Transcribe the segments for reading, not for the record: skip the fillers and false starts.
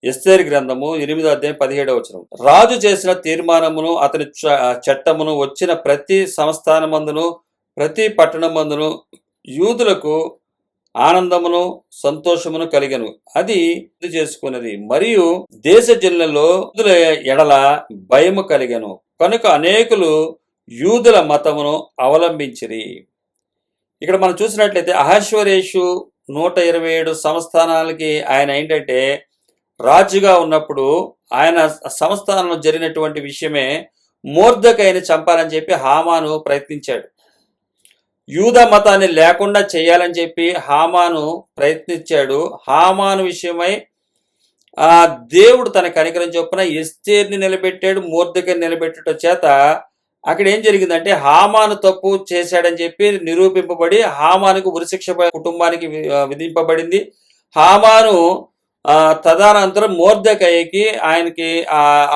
ఎస్తేరు గ్రంథము 8:17. రాజు చేసిన తీర్మానమును అతని చట్టమును వచ్చిన ప్రతి సంస్థానమందును ప్రతి పట్టణమందును యూదులకు ఆనందమును సంతోషమును కలిగను. అది చేసుకున్నది. మరియు దేశ జనులలో యూదుల ఎడల భయము కలిగను. కనుక అనేకులు యూదుల మతమును అవలంబించిరి. ఇక్కడ మనం చూసినట్లయితే అహష్వరేషు 127 సంస్థానాలకి ఆయన ఏంటంటే రాజుగా ఉన్నప్పుడు ఆయన సంస్థానంలో జరిగినటువంటి విషయమే మొర్దెకైని చంపాలని చెప్పి హామాను ప్రయత్నించాడు. యూదా మతాన్ని లేకుండా చేయాలని చెప్పి హామాను ప్రయత్నించాడు. హామాను విషయమై దేవుడు తన కనికరం చొప్పున ఎస్తేర్ని నిలబెట్టాడు, మొర్దెకైని నిలబెట్టడం చేత అక్కడ ఏం జరిగిందంటే హామాను తప్పు చేశాడని చెప్పి నిరూపింపబడి హామానుకు ఉరిశిక్ష కుటుంబానికి విధింపబడింది. హామాను తదనంతరం మొర్దెకైకి ఆయనకి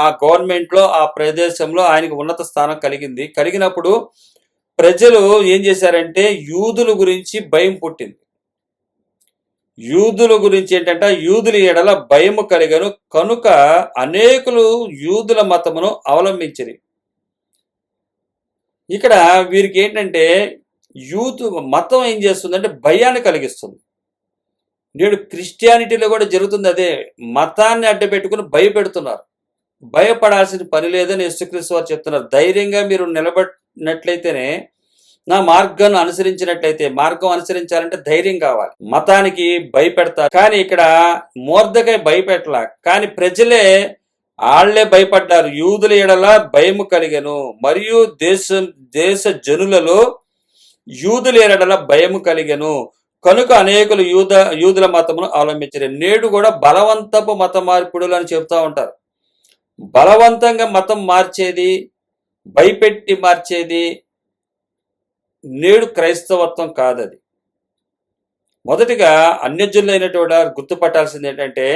ఆ గవర్నమెంట్లో ఆ ప్రదేశంలో ఆయనకి ఉన్నత స్థానం కలిగినప్పుడు ప్రజలు ఏం చేశారంటే యూదుల గురించి భయం పుట్టింది. యూదుల గురించి ఏంటంటే యూదుల ఎడల భయము కలిగను. కనుక అనేకులు యూదుల మతమును అవలంబించిరి. ఇక్కడ వీరికి ఏంటంటే యూదు మతం ఏం చేస్తుందంటే భయాన్ని కలిగిస్తుంది. నేడు క్రిస్టియానిటీలో కూడా జరుగుతుంది అదే. మతాన్ని అడ్డపెట్టుకుని భయపెడుతున్నారు. భయపడాల్సిన పని లేదని యేసుక్రీస్తు వారు చెప్తున్నారు. ధైర్యంగా మీరు నిలబడినట్లయితేనే నా మార్గాన్ని అనుసరించినట్లయితే, మార్గం అనుసరించాలంటే ధైర్యం కావాలి. మతానికి భయపెడతారు కానీ ఇక్కడ మొర్దెకై భయపెట్టలా, కానీ ప్రజలే ఆళ్లే భయపడ్డారు. యూదుల ఎడల భయము కలిగెను. మరియు దేశ జనులలో యూదుల ఎడల భయము కలిగెను. కనుక అనేకులు యూదుల మతమును అవలంబించారు. నేడు కూడా బలవంతపు మత మార్పిడులు అని చెప్తా ఉంటారు. బలవంతంగా మతం మార్చేది, భయపెట్టి మార్చేది నేడు క్రైస్తవత్వం కాదది. మొదటిగా అన్యజనులైనటువంటి వారు గుర్తుపట్టాల్సింది ఏంటంటే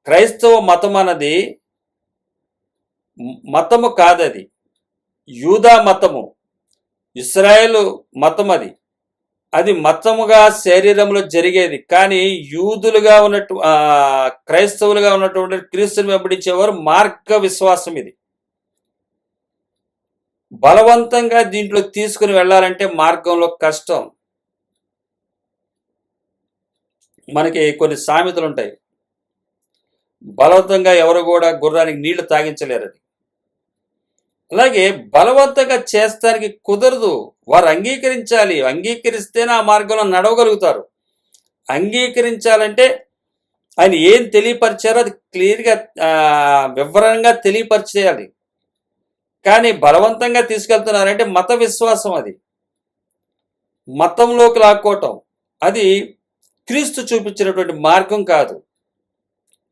క్రైస్తవ మతం అన్నది మతము కాదది, యూదా మతము, ఇశ్రాయేలు మతం. అది మతముగా శరీరంలో జరిగేది. కానీ యూదులుగా ఉన్నట్టు క్రైస్తవులుగా ఉన్నటువంటి క్రీస్తుని వెంబడించేవారు మార్గ విశ్వాసం. ఇది బలవంతంగా దీంట్లో తీసుకుని వెళ్ళాలంటే మార్గంలో కష్టం. మనకి కొన్ని సామెతలు ఉంటాయి. బలవంతంగా ఎవరు కూడా గుర్రానికి నీళ్లు తాగించలేరని. అలాగే బలవంతంగా చేస్తానికి కుదరదు. వారు అంగీకరించాలి. అంగీకరిస్తేనే ఆ మార్గంలో నడవగలుగుతారు. అంగీకరించాలంటే ఆయన ఏం తెలియపరిచారో అది క్లియర్గా వివరంగా తెలియపరిచేయాలి. కానీ బలవంతంగా తీసుకెళ్తున్నారంటే మత విశ్వాసం, అది మతంలోకి లాక్కోవటం, అది క్రీస్తు చూపించినటువంటి మార్గం కాదు.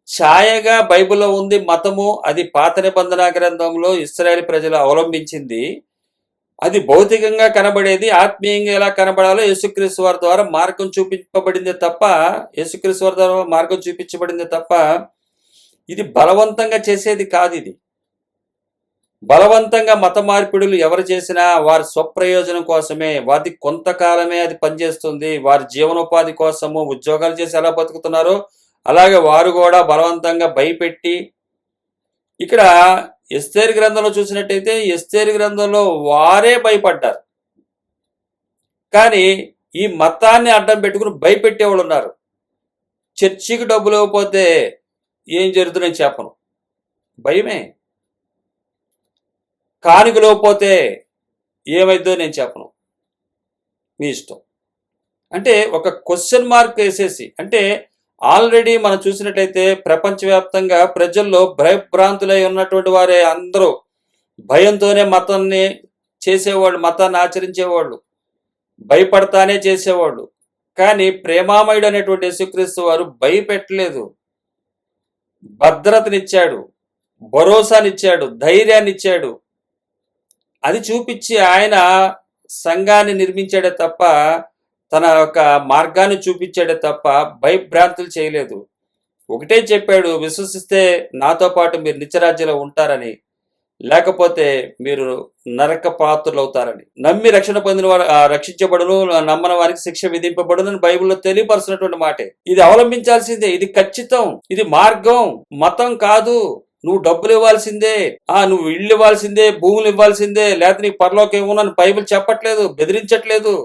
ఛాయగా బైబిల్లో ఉంది మతము, అది పాత నిబంధన గ్రంథంలో ఇశ్రాయేలు ప్రజలు అవలంబించింది. అది భౌతికంగా కనబడేది. ఆత్మీయంగా ఎలా కనబడాలో యేసుక్రీస్తు వారి ద్వారా మార్గం చూపించబడింది తప్ప, యేసుక్రీస్తు వారి ద్వారా మార్గం చూపించబడింది తప్ప ఇది బలవంతంగా చేసేది కాదు. ఇది బలవంతంగా మత మార్పిడులు ఎవరు చేసినా వారి స్వప్రయోజనం కోసమే. వారి కొంతకాలమే అది పనిచేస్తుంది. వారి జీవనోపాధి కోసము ఉద్యోగాలు చేసి ఎలా బతుకుతున్నారో అలాగే వారు కూడా బలవంతంగా భయపెట్టి. ఇక్కడ ఎస్తేరు గ్రంథంలో చూసినట్టయితే ఎస్తేరు గ్రంథంలో వారే భయపడ్డారు. కానీ ఈ మతాన్ని అడ్డం పెట్టుకుని భయపెట్టేవాళ్ళు ఉన్నారు. చర్చికి డబ్బులు ఇవ్వకపోతే ఏం జరుగుతుందని చెప్పను, భయమే. కానుకలో పోతే ఏమైందో నేను చెప్పను, మీ ఇష్టం. అంటే ఒక క్వశ్చన్ మార్క్ వేసేసి, అంటే ఆల్రెడీ మనం చూసినట్లయితే ప్రపంచవ్యాప్తంగా ప్రజల్లో భయభ్రాంతులై ఉన్నటువంటి వారే అందరూ భయంతోనే మతాన్ని చేసేవాళ్ళు, మతాన్ని ఆచరించేవాళ్ళు, భయపడతానే చేసేవాళ్ళు. కానీ ప్రేమామయుడు అనేటువంటి యేసుక్రీస్తు వారు భయపెట్టలేదు. భద్రతనిచ్చాడు, భరోసానిచ్చాడు, ధైర్యాన్ని ఇచ్చాడు. అది చూపించి ఆయన సంఘాన్ని నిర్మించాడే తప్ప, తన యొక్క మార్గాన్ని చూపించాడే తప్ప భయభ్రాంతులు చేయలేదు. ఒకటే చెప్పాడు, విశ్వసిస్తే నాతో పాటు మీరు నిత్యరాజ్యంలో ఉంటారని. లేకపోతే మీరు నరక పాత్రులు అవుతారని. నమ్మి రక్షణ పొందిన వారు రక్షించబడును, నమ్మని వారికి శిక్ష విధింపబడును అని బైబిల్లో తెలియపరుస్తున్నటువంటి మాటే. ఇది అవలంబించాల్సిందే, ఇది ఖచ్చితం, ఇది మార్గం, మతం కాదు. నువ్వు డబ్బులు ఇవ్వాల్సిందే, నువ్వు ఇళ్ళు ఇవ్వాల్సిందే, భూములు ఇవ్వాల్సిందే, లేకపోతే నీకు పరలోకం ఇవ్వను అని బైబిల్ చెప్పట్లేదు, బెదిరించట్లేదు.